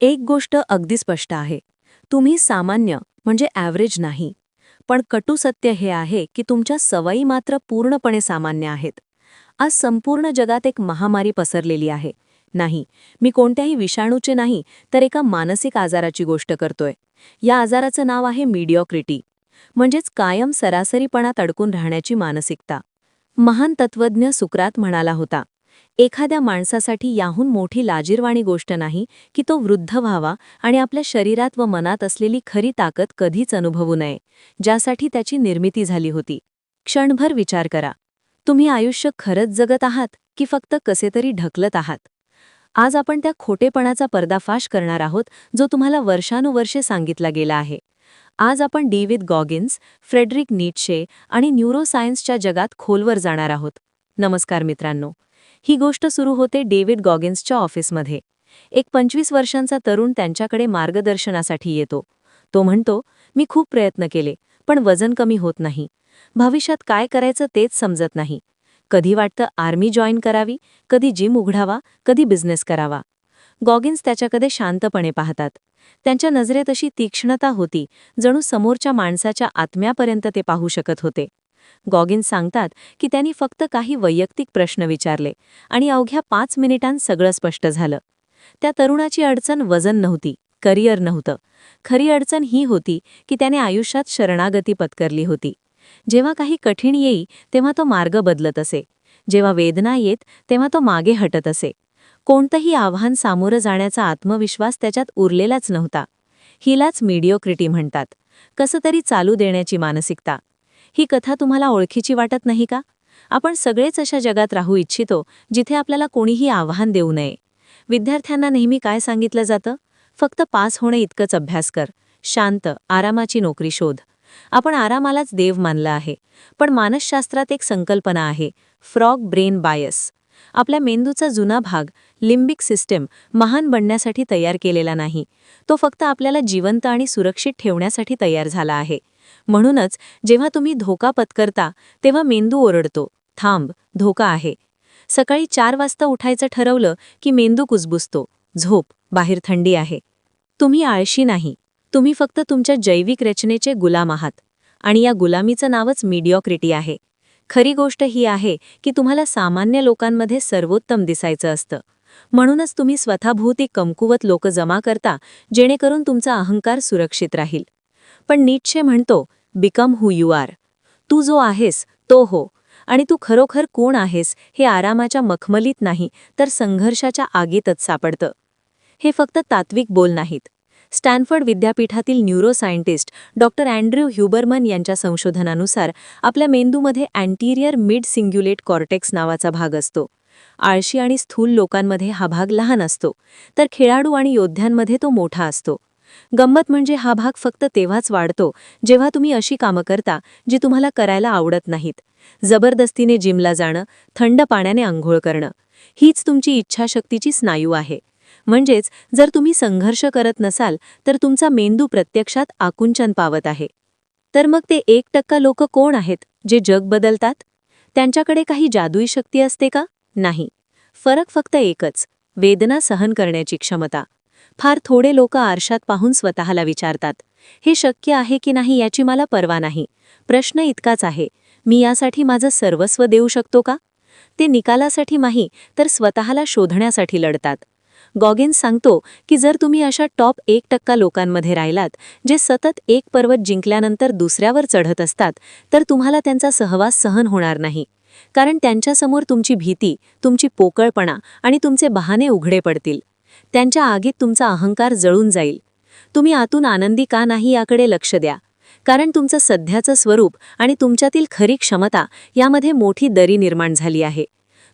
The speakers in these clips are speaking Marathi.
एक गोष्ट अगदी स्पष्ट आहे. तुम्ही सामान्य म्हणजे ॲव्हरेज नाही. पण कटू सत्य हे आहे की तुमच्या सवयी मात्र पूर्णपणे सामान्य आहेत. आज संपूर्ण जगात एक महामारी पसरलेली आहे. नाही, मी कोणत्याही विषाणूचे नाही, तर एका मानसिक आजाराची गोष्ट करतोय. या आजाराचं नाव आहे मिडिओक्रिटी, म्हणजेच कायम सरासरीपणात अडकून राहण्याची मानसिकता. महान तत्वज्ञ सुक्रात म्हणाला होता, एखाद्या माणसासाठी याहून मोठी लाजिरवाणी गोष्ट नाही की तो वृद्ध व्हावा आणि आपल्या शरीरात व मनात असलेली खरी ताकद कधीच अनुभवू नये, ज्यासाठी त्याची निर्मिती झाली होती. क्षणभर विचार करा, तुम्ही आयुष्य खरंच जगत आहात की फक्त कसेतरी ढकलत आहात? आज आपण त्या खोटेपणाचा पर्दाफाश करणार आहोत, जो तुम्हाला वर्षानुवर्षे सांगितला गेला आहे. आज आपण डेव्हिड गॉगिन्स, फ्रेडरिक नीट्शे आणि न्यूरोसायन्सच्या जगात खोलवर जाणार आहोत. नमस्कार मित्रांनो. ही गोष्ट सुरू होते डेव्हिड गॉगिन्सच्या ऑफिसमध्ये. एक 25 वर्षांचा तरुण त्यांच्याकडे मार्गदर्शनासाठी येतो. तो म्हणतो, मी खूप प्रयत्न केले, पण वजन कमी होत नाही. भविष्यात काय करायचं तेच समजत नाही. कधी वाटतं आर्मी जॉईन करावी, कधी जिम उघडावा, कधी बिझनेस करावा. गॉगिन्स त्याच्याकडे शांतपणे पाहतात. त्यांच्या नजरेत अशी तीक्ष्णता होती, जणू समोरच्या माणसाच्या आत्म्यापर्यंत ते पाहू शकत होते. गॉगिन्स सांगतात की त्यांनी फक्त काही वैयक्तिक प्रश्न विचारले आणि अवघ्या 5 मिनिटांत सगळं स्पष्ट झालं. त्या तरुणाची अडचण वजन नव्हती, करिअर नव्हतं. खरी अडचण ही होती की त्याने आयुष्यात शरणागती पत्करली होती. जेव्हा काही कठीण येई तेव्हा तो मार्ग बदलत असे. जेव्हा वेदना येत तेव्हा तो मागे हटत असे. कोणतंही आव्हान सामोरं जाण्याचा आत्मविश्वास त्याच्यात उरलेलाच नव्हता. हिलाच मिडिओक्रिटी म्हणतात, कसं तरी चालू देण्याची मानसिकता. ही कथा तुम्हाला ओळखीची वाटत नाही का? आपण सगळेच अशा जगात राहू इच्छितो जिथे आपल्याला कोणीही आव्हान देऊ नये. विद्यार्थ्यांना नेहमी काय सांगितलं जातं? फक्त पास होणे इतकंच अभ्यास कर, शांत आरामाची नोकरी शोध. आपण आरामालाच देव मानलं आहे. पण मानसशास्त्रात एक संकल्पना आहे, फ्रॉग ब्रेन बायस. आपल्या मेंदूचा जुना भाग, लिम्बिक सिस्टम, महान बनण्यासाठी तयार केलेला नाही. तो फक्त आपल्याला जिवंत आणि सुरक्षित ठेवण्यासाठी तयार झाला आहे. म्हणूनच जेव्हा तुम्ही धोका पत्करता तेव्हा मेंदू ओरडतो, थांब, धोका आहे. सकाळी 4 वाजता उठायचं ठरवलं की मेंदू कुजबुजतो, झोप, बाहेर थंडी आहे. तुम्ही आळशी नाही, तुम्ही फक्त तुमच्या जैविक रचनेचे गुलाम आहात. आणि या गुलामीचं नावच मिडिओक्रिटी आहे. खरी गोष्ट ही आहे की तुम्हाला सामान्य लोकांमध्ये सर्वोत्तम दिसायचं असतं. म्हणूनच तुम्ही स्वतःभोवती कमकुवत लोक जमा करता, जेणेकरून तुमचा अहंकार सुरक्षित राहील. पण नीट्शे म्हणतो, बिकम हू यू आर. तू जो आहेस तो हो. आणि तू खरोखर कोण आहेस हे आरामाच्या मखमलीत नाही, तर संघर्षाच्या आगीतच सापडतं. हे फक्त तात्विक बोल नाहीत. स्टॅनफर्ड विद्यापीठातील न्यूरोसायंटिस्ट डॉक्टर अँड्र्यू ह्युबरमन यांच्या संशोधनानुसार आपल्या मेंदूमध्ये अँटीरियर मिड सिंग्युलेट कॉर्टेक्स नावाचा भाग असतो. आळशी आणि स्थूल लोकांमध्ये हा भाग लहान असतो, तर खेळाडू आणि योद्ध्यांमध्ये तो मोठा असतो. गंमत म्हणजे हा भाग फक्त तेव्हाच वाढतो जेव्हा तुम्ही अशी कामं करता जी तुम्हाला करायला आवडत नाहीत. जबरदस्तीने जिमला जाणं, थंड पाण्याने अंघोळ करणं, हीच तुमची इच्छाशक्तीची स्नायू आहे. म्हणजेच जर तुम्ही संघर्ष करत नसाल तर तुमचा मेंदू प्रत्यक्षात आकुंचन पावत आहे. तर मग ते 1% लोक कोण आहेत जे जग बदलतात? त्यांच्याकडे काही जादुई शक्ती असते का? नाही. फरक फक्त एकच, वेदना सहन करण्याची क्षमता. फार थोडे लोक आरशात पाहून स्वतःला विचारतात, हे शक्य आहे की नाही याची मला पर्वा नाही. प्रश्न इतकाच आहे, मी यासाठी माझं सर्वस्व देऊ शकतो का? ते निकालासाठी नाही, तर स्वतःला शोधण्यासाठी लढतात. गॉगिन्स सांगतो की जर तुम्ही अशा टॉप 1% लोकांमध्ये राहिलात, जे सतत एक पर्वत जिंकल्यानंतर दुसऱ्यावर चढत असतात, तर तुम्हाला त्यांचा सहवास सहन होणार नाही. कारण त्यांच्यासमोर तुमची भीती, तुमची पोकळपणा आणि तुमचे बहाणे उघडे पडतील. त्यांच्या आगीत तुमचा अहंकार जळून जाईल. तुम्ही आतून आनंदी का नाही याकडे लक्ष द्या. कारण तुमचं सध्याचं स्वरूप आणि तुमच्यातील खरी क्षमता यामध्ये मोठी दरी निर्माण झाली आहे.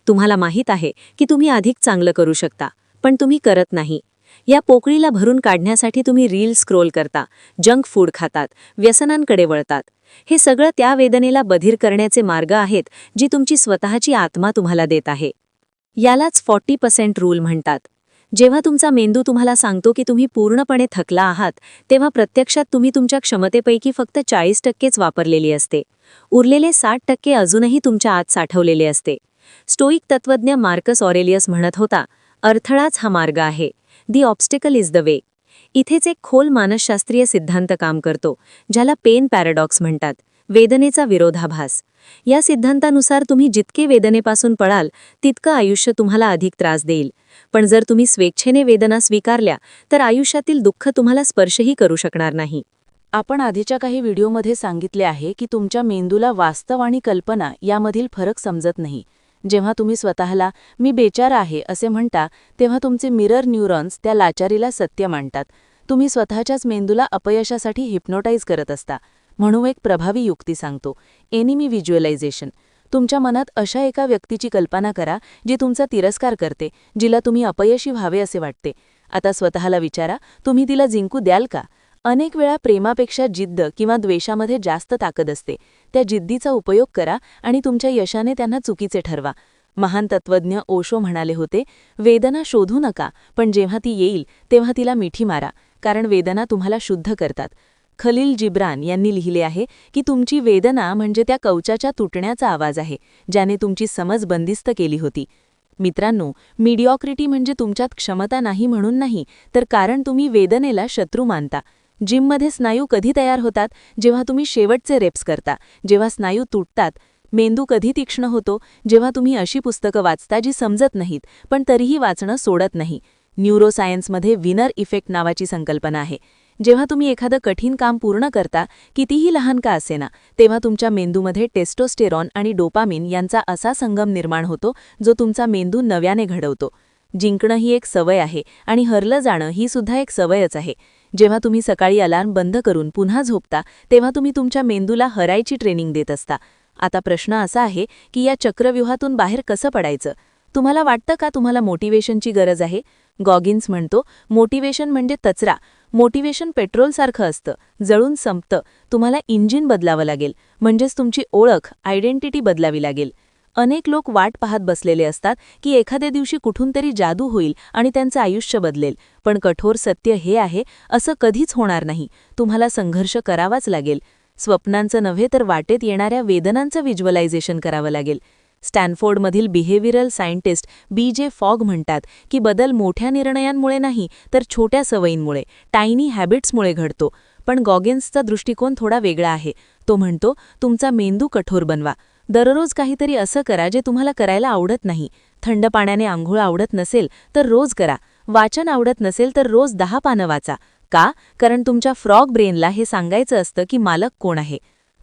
तुम्हाला माहीत आहे की तुम्ही अधिक चांगलं करू शकता, पण तुम्ही करत नाही. या पोकळीला भरून काढण्यासाठी तुम्ही रील स्क्रोल करता, जंक फूड खातात, व्यसनांकडे वळतात. हे सगळं त्या वेदनेला बधीर करण्याचे मार्ग आहेत जी तुमची स्वतःची आत्मा तुम्हाला देत आहे. यालाच 40% रूल म्हणतात. जेव्हा तुमचा मेंदू तुम्हाला सांगतो की तुम्ही पूर्णपणे थकला आहात, तेव्हा प्रत्यक्षात तुम्ही तुमच्या क्षमतेपैकी फक्त 40%च वापरलेली असते. उरलेले 60% अजूनही तुमच्या आत साठवलेले असते. स्टोईक तत्वज्ञ मार्कस ऑरेलियस म्हणत होता, अडथळाच हा मार्ग आहे. दी ऑब्स्टिकल इज द वे. इथेच एक खोल मानसशास्त्रीय सिद्धांत काम करतो, ज्याला पेन पॅराडॉक्स म्हणतात, वेदनेचा विरोधाभास. या सिद्धांतानुसार तुम्ही जितके वेदनेपासून पळाल तितकं आयुष्य तुम्हाला अधिक त्रास देईल. पण जर तुम्ही स्वेच्छेने वेदना स्वीकारल्या तर आयुष्यातील दुःख तुम्हाला स्पर्शही करू शकणार नाही. आपण आधीच्या काही व्हिडिओमध्ये सांगितले आहे की तुमच्या मेंदूला वास्तव आणि कल्पना यामधील फरक समजत नाही. जेव्हा तुम्ही स्वतःला मी बेचारा आहे असे म्हणता तेव्हा तुमचे मिरर न्यूरॉन्स त्या लाचारीला सत्य मानतात. तुम्ही स्वतःच्याच मेंदूला अपयशासाठी हिप्नोटाईज करत असता. म्हणून एक प्रभावी युक्ती सांगतो, एनिमी व्हिज्युअलायझेशन. तुमच्या मनात अशा एका व्यक्तीची कल्पना करा जी तुमचा तिरस्कार करते, जिला तुम्ही अपयशी व्हावे असे वाटते. आता स्वतःला विचारा, तुम्ही तिला जिंकू द्याल का? अनेक वेळा प्रेमापेक्षा जिद्द किंवा द्वेषामध्ये जास्त ताकद असते. त्या जिद्दीचा उपयोग करा आणि तुमच्या यशाने त्यांना चुकीचे ठरवा. महान तत्त्वज्ञ ओशो म्हणाले होते, वेदना शोधू नका, पण जेव्हा ती येईल तेव्हा तिला मिठी मारा, कारण वेदना तुम्हाला शुद्ध करतात. खलील जिब्रान यांनी लिहिले आहे की तुमची वेदना म्हणजे त्या कवचाच्या तुटण्याचा आवाज आहे, ज्याने तुमची समज बंदिस्त केली होती. मित्रांनो, मिडिऑक्रिटी म्हणजे तुमच्यात क्षमता नाही म्हणून नाही, तर कारण तुम्ही वेदनेला शत्रू मानता. जिममध्ये स्नायू कधी तयार होतात? जेव्हा तुम्ही शेवटचे रेप्स करता. जेव्हा स्नायू तुटतात. मेंदू कधी तीक्ष्ण होतो? जेव्हा तुम्ही अशी पुस्तकं वाचता जी समजत नाहीत पण तरीही वाचणं सोडत नाही. न्यूरोसायन्समध्ये विनर इफेक्ट नावाची संकल्पना आहे. जेव्हा तुम्ही एखादं कठीण काम पूर्ण करता, कितीही लहान का असेना, तेव्हा तुमच्या मेंदूमध्ये टेस्टोस्टेरॉन आणि डोपामिन यांचा असा संगम निर्माण होतो जो तुमचा मेंदू नव्याने घडवतो. जिंकणं ही एक सवय आहे आणि हरलं जाणं ही सुद्धा एक सवयच आहे. जेव्हा तुम्ही सकाळी अलार्म बंद करून पुन्हा झोपता तेव्हा तुम्ही तुमच्या मेंदूला हरायची ट्रेनिंग देत असता. आता प्रश्न असा आहे की या चक्रव्यूहातून बाहेर कसं पडायचं? तुम्हाला वाटतं का तुम्हाला मोटिवेशनची गरज आहे? गॉगिन्स म्हणतो, मोटिवेशन म्हणजे तचरा. मोटिवेशन पेट्रोलसारखं असतं, जळून संपतं. तुम्हाला इंजिन बदलावं लागेल, म्हणजेच तुमची ओळख, आयडेंटिटी बदलावी लागेल. अनेक लोक वाट पाहत बसलेले असतात की एखाद्या दिवशी कुठून तरी जादू होईल आणि त्यांचं आयुष्य बदलेल. पण कठोर सत्य हे आहे, असं कधीच होणार नाही. तुम्हाला संघर्ष करावाच लागेल. स्वप्नांचं नव्हे तर वाटेत येणाऱ्या वेदनांचं व्हिज्युअलायझेशन करावं लागेल. स्टॅनफोर्डमधील बिहेव्हिरल सायंटिस्ट BJ फॉग म्हणतात की बदल मोठ्या निर्णयांमुळे नाही तर छोट्या सवयींमुळे, टायनी हॅबिट्समुळे घडतो. पण गॉगिन्सचा दृष्टिकोन थोडा वेगळा आहे. तो म्हणतो, तुमचा मेंदू कठोर बनवा. दररोज काहीतरी असं करा जे तुम्हाला करायला आवडत नाही. थंड पाण्याने आंघोळ आवडत नसेल तर रोज करा. वाचन आवडत नसेल तर रोज 10 पानं वाचा. का? कारण तुमच्या फ्रॉग ब्रेनला हे सांगायचं असतं की मालक कोण आहे.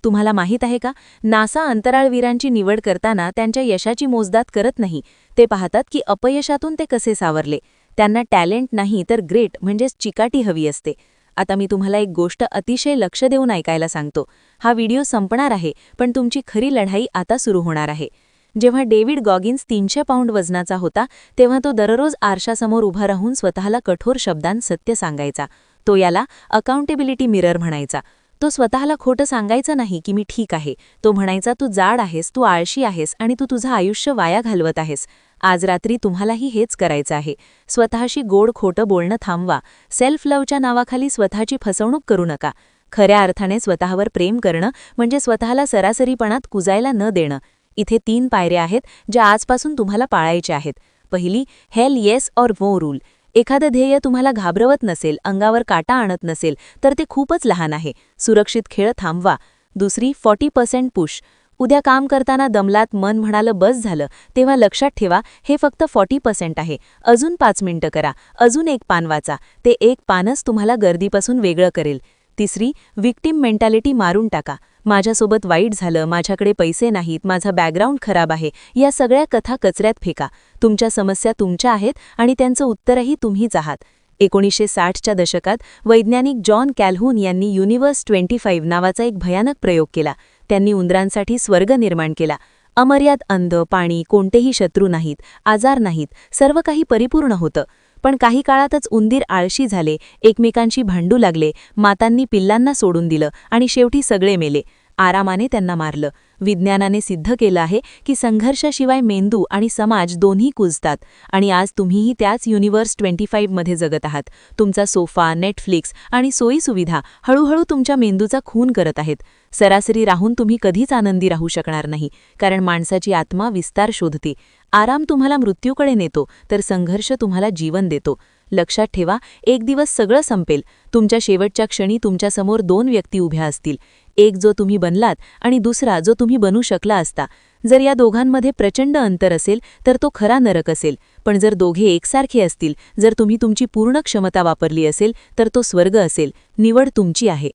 तुम्हाला माहीत आहे का, नासा अंतराळवीरांची निवड करताना त्यांच्या यशाची मोजदाद करत नाही. ते पाहतात की अपयशातून ते कसे सावरले. त्यांना टॅलेंट नाही तर ग्रेट म्हणजेच चिकाटी हवी असते. आता मी तुम्हाला एक गोष्ट अतिशय लक्ष देऊन ऐकायला सांगतो. हा व्हिडिओ संपणार आहे, पण तुमची खरी लढाई आता सुरू होणार आहे. जेव्हा डेव्हिड गॉगिन्स 300 पाऊंड वजनाचा होता तेव्हा तो दररोज आरशासमोर उभा राहून स्वतःला कठोर शब्दांत सत्य सांगायचा. तो याला अकाउंटेबिलिटी मिरर म्हणायचा. तो स्वतःला खोटं सांगायचं नाही की मी ठीक आहे. तो म्हणायचा, तू जाड आहेस, तू आळशी आहेस आणि तू तुझं आयुष्य वाया घालवत आहेस. आज रात्री तुम्हालाही हेच करायचं आहे. स्वतःशी गोड खोटं बोलणं थांबवा. सेल्फ लव्हच्या नावाखाली स्वतःची फसवणूक करू नका. खऱ्या अर्थाने स्वतःवर प्रेम करणं म्हणजे स्वतःला सरासरीपणात कुजायला न देणं. इथे 3 पायऱ्या आहेत ज्या आजपासून तुम्हाला पाळायच्या आहेत. पहिली, हेल येस ऑर नो रूल. एखादं ध्येय तुम्हाला घाबरवत नसेल, अंगावर काटा आणत नसेल तर ते खूपच लहान आहे. सुरक्षित खेळ थांबवा. दुसरी, 40% पुश. उद्या काम करताना दमलात, मन म्हणालं बस झालं, तेव्हा लक्षात ठेवा हे फक्त 40% आहे. अजून 5 मिनिटं करा, अजून 1 पान वाचा. ते 1 पानच तुम्हाला गर्दीपासून वेगळं करेल. तिसरी, विक्टिम मेंटॅलिटी मारून टाका. माझ्यासोबत वाईट झालं, माझ्याकडे पैसे नाहीत, माझा बॅकग्राऊंड खराब आहे, या सगळ्या कथा कचऱ्यात फेका. तुमच्या समस्या तुमच्या आहेत आणि त्यांचं उत्तरही तुम्हीच आहात. 1960च्या दशकात वैज्ञानिक जॉन कॅल्हून यांनी युनिवर्स 25 नावाचा एक भयानक प्रयोग केला. त्यांनी उंदरांसाठी स्वर्ग निर्माण केला. अमर्याद अन्न, पाणी, कोणतेही शत्रू नाहीत, आजार नाहीत, सर्व काही परिपूर्ण होतं. पण काही काळातच उंदीर आळशी झाले, एकमेकांशी भांडू लागले, मातांनी पिल्लांना सोडून दिलं आणि शेवटी सगळे मेले. आरामाने त्यांना मारलं. विज्ञानाने सिद्ध केलं आहे की संघर्षाशिवाय मेंदू आणि समाज दोन्ही कुजतात. आणि आज तुम्हीही त्याच युनिवर्स 25 मध्ये जगत आहात. तुमचा सोफा, नेटफ्लिक्स आणि सोयीसुविधा हळूहळू तुमच्या मेंदूचा खून करत आहेत. सरासरी राहून तुम्ही कधीच आनंदी राहू शकणार नाही, कारण माणसाची आत्मा विस्तार शोधते. आराम तुम्हाला मृत्यूकडे नेतो, तर संघर्ष तुम्हाला जीवन देतो. लक्षात ठेवा, एक दिवस सगळं संपेल. तुमच्या शेवटच्या क्षणी तुमच्यासमोर 2 व्यक्ती उभ्या असतील. एक जो तुम्ही बनलात आणि दुसरा जो तुम्ही बनू शकला असता. जर या दोघांमध्ये प्रचंड अंतर असेल तर तो खरा नरक असेल. पण जर दोघे एकसारखे असतील, जर तुम्ही तुमची पूर्ण क्षमता वापरली असेल तर तो स्वर्ग असेल. निवड तुमची आहे.